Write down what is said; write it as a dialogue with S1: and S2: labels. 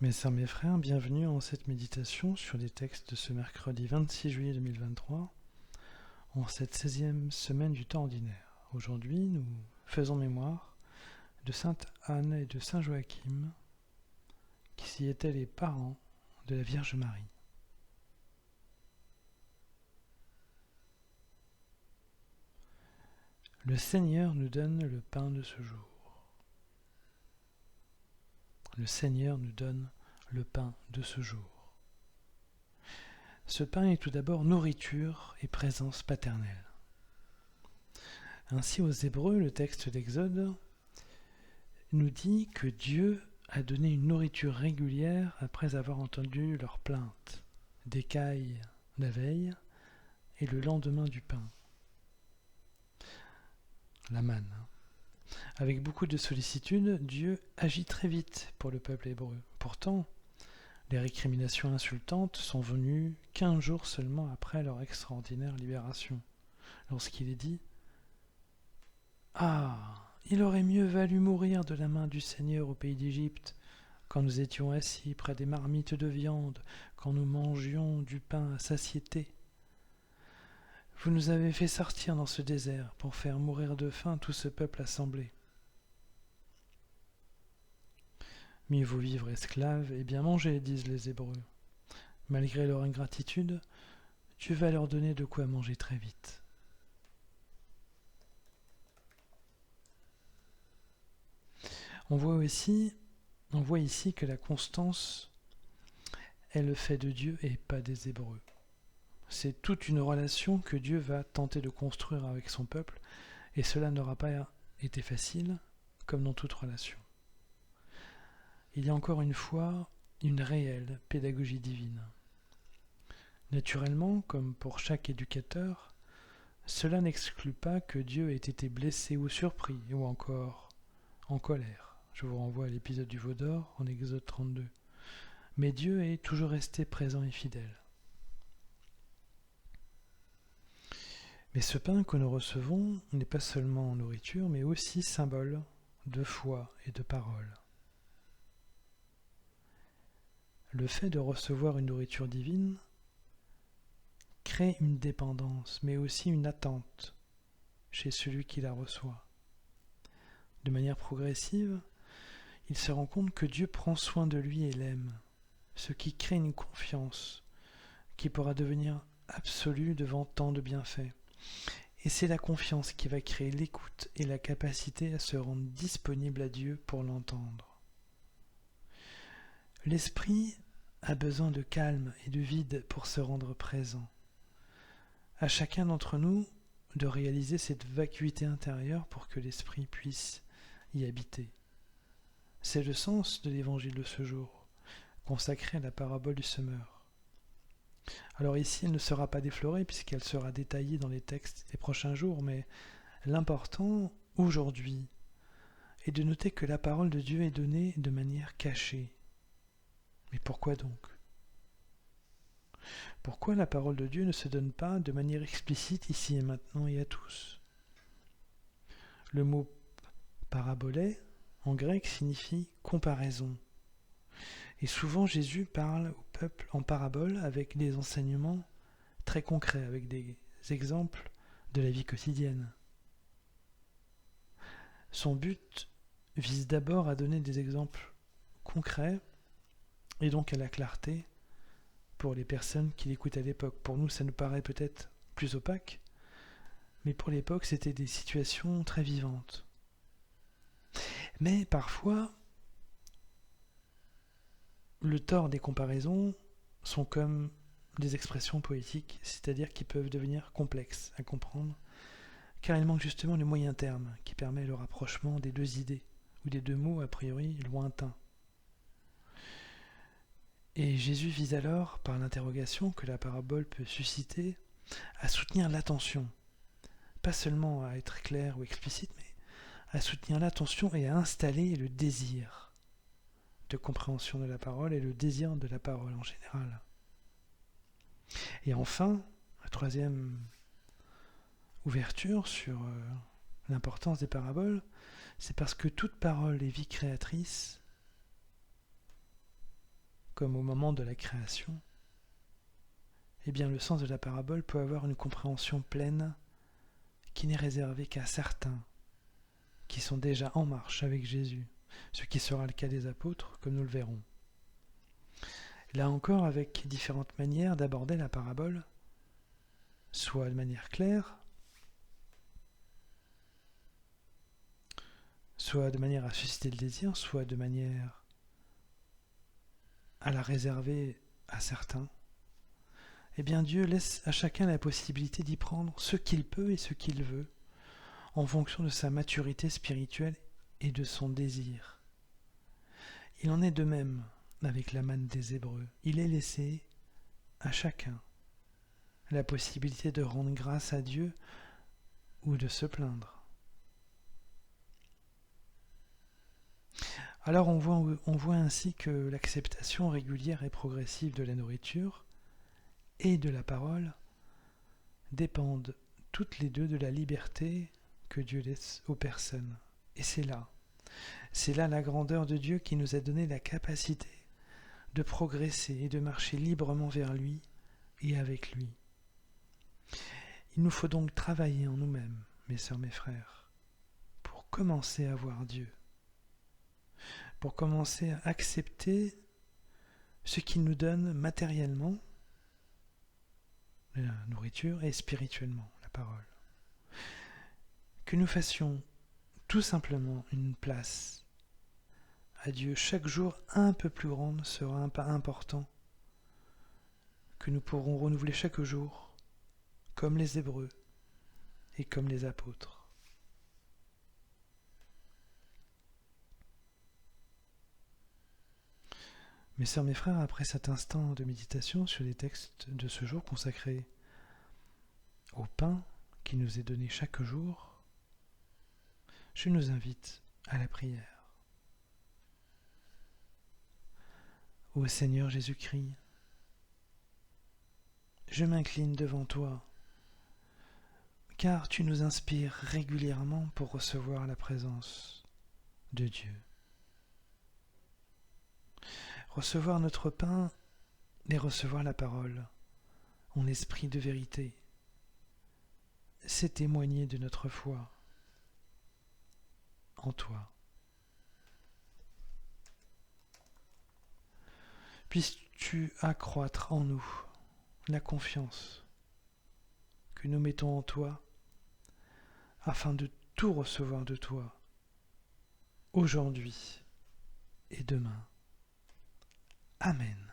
S1: Mes sœurs, mes frères, bienvenue en cette méditation sur les textes de ce mercredi 26 juillet 2023, en cette 16e semaine du temps ordinaire. Aujourd'hui, nous faisons mémoire de Sainte Anne et de Saint Joachim, qui étaient les parents de la Vierge Marie. Le Seigneur nous donne le pain de ce jour. Le Seigneur nous donne le pain de ce jour. Ce pain est tout d'abord nourriture et présence paternelle. Ainsi aux Hébreux, le texte d'Exode nous dit que Dieu a donné une nourriture régulière après avoir entendu leurs plaintes, d'écailles la veille et le lendemain du pain. La manne. Avec beaucoup de sollicitude, Dieu agit très vite pour le peuple hébreu. Pourtant, les récriminations insultantes sont venues 15 jours seulement après leur extraordinaire libération, lorsqu'il est dit « Ah, il aurait mieux valu mourir de la main du Seigneur au pays d'Égypte, quand nous étions assis près des marmites de viande, quand nous mangions du pain à satiété. Vous nous avez fait sortir dans ce désert pour faire mourir de faim tout ce peuple assemblé. Mieux vaut vivre esclaves et bien manger, disent les Hébreux. Malgré leur ingratitude, Dieu va leur donner de quoi manger très vite. » On voit ici que la constance est le fait de Dieu et pas des Hébreux. C'est toute une relation que Dieu va tenter de construire avec son peuple, et cela n'aura pas été facile, comme dans toute relation. Il y a encore une fois une réelle pédagogie divine. Naturellement, comme pour chaque éducateur, cela n'exclut pas que Dieu ait été blessé ou surpris, ou encore en colère. Je vous renvoie à l'épisode du veau d'or en Exode 32. Mais Dieu est toujours resté présent et fidèle. Mais ce pain que nous recevons n'est pas seulement nourriture, mais aussi symbole de foi et de parole. Le fait de recevoir une nourriture divine crée une dépendance, mais aussi une attente chez celui qui la reçoit. De manière progressive, il se rend compte que Dieu prend soin de lui et l'aime, ce qui crée une confiance qui pourra devenir absolue devant tant de bienfaits. Et c'est la confiance qui va créer l'écoute et la capacité à se rendre disponible à Dieu pour l'entendre. L'esprit a besoin de calme et de vide pour se rendre présent. À chacun d'entre nous de réaliser cette vacuité intérieure pour que l'esprit puisse y habiter. C'est le sens de l'évangile de ce jour, consacré à la parabole du semeur. Alors ici, elle ne sera pas déflorée puisqu'elle sera détaillée dans les textes des prochains jours, mais l'important aujourd'hui est de noter que la parole de Dieu est donnée de manière cachée. Mais pourquoi donc ? Pourquoi la parole de Dieu ne se donne pas de manière explicite ici et maintenant et à tous ? Le mot parabolé en grec signifie comparaison. Et souvent Jésus parle au peuple en parabole avec des enseignements très concrets, avec des exemples de la vie quotidienne. Son but vise d'abord à donner des exemples concrets et donc à la clarté pour les personnes qui l'écoutent à l'époque. Pour nous, ça nous paraît peut-être plus opaque, mais pour l'époque, c'était des situations très vivantes. Mais parfois, le tort des comparaisons sont comme des expressions poétiques, c'est-à-dire qui peuvent devenir complexes à comprendre, car il manque justement le moyen terme qui permet le rapprochement des deux idées, ou des deux mots a priori lointains. Et Jésus vise alors, par l'interrogation que la parabole peut susciter, à soutenir l'attention, pas seulement à être clair ou explicite, mais à soutenir l'attention et à installer le désir de compréhension de la parole et le désir de la parole en général. Et enfin, la troisième ouverture sur l'importance des paraboles, c'est parce que toute parole est vie créatrice, comme au moment de la création, eh bien le sens de la parabole peut avoir une compréhension pleine qui n'est réservée qu'à certains qui sont déjà en marche avec Jésus, ce qui sera le cas des apôtres, comme nous le verrons. Là encore, avec différentes manières d'aborder la parabole, soit de manière claire, soit de manière à susciter le désir, soit de manière à la réserver à certains, eh bien Dieu laisse à chacun la possibilité d'y prendre ce qu'il peut et ce qu'il veut, en fonction de sa maturité spirituelle et de son désir. Il en est de même avec la manne des Hébreux. Il est laissé à chacun la possibilité de rendre grâce à Dieu ou de se plaindre. Alors on voit ainsi que l'acceptation régulière et progressive de la nourriture et de la parole dépendent toutes les deux de la liberté que Dieu laisse aux personnes. Et c'est là la grandeur de Dieu qui nous a donné la capacité de progresser et de marcher librement vers lui et avec lui. Il nous faut donc travailler en nous-mêmes, mes sœurs, mes frères, pour commencer à voir Dieu, pour commencer à accepter ce qu'il nous donne matériellement, la nourriture, et spirituellement, la parole. Que nous fassions tout simplement une place à Dieu chaque jour un peu plus grande sera un pas important que nous pourrons renouveler chaque jour, comme les Hébreux et comme les apôtres. Mes sœurs, mes frères, après cet instant de méditation sur les textes de ce jour consacrés au pain qui nous est donné chaque jour, je nous invite à la prière. Ô Seigneur Jésus-Christ, je m'incline devant toi, car tu nous inspires régulièrement pour recevoir la présence de Dieu. Recevoir notre pain et recevoir la parole en esprit de vérité, c'est témoigner de notre foi en toi. Puisses-tu accroître en nous la confiance que nous mettons en toi afin de tout recevoir de toi aujourd'hui et demain. Amen.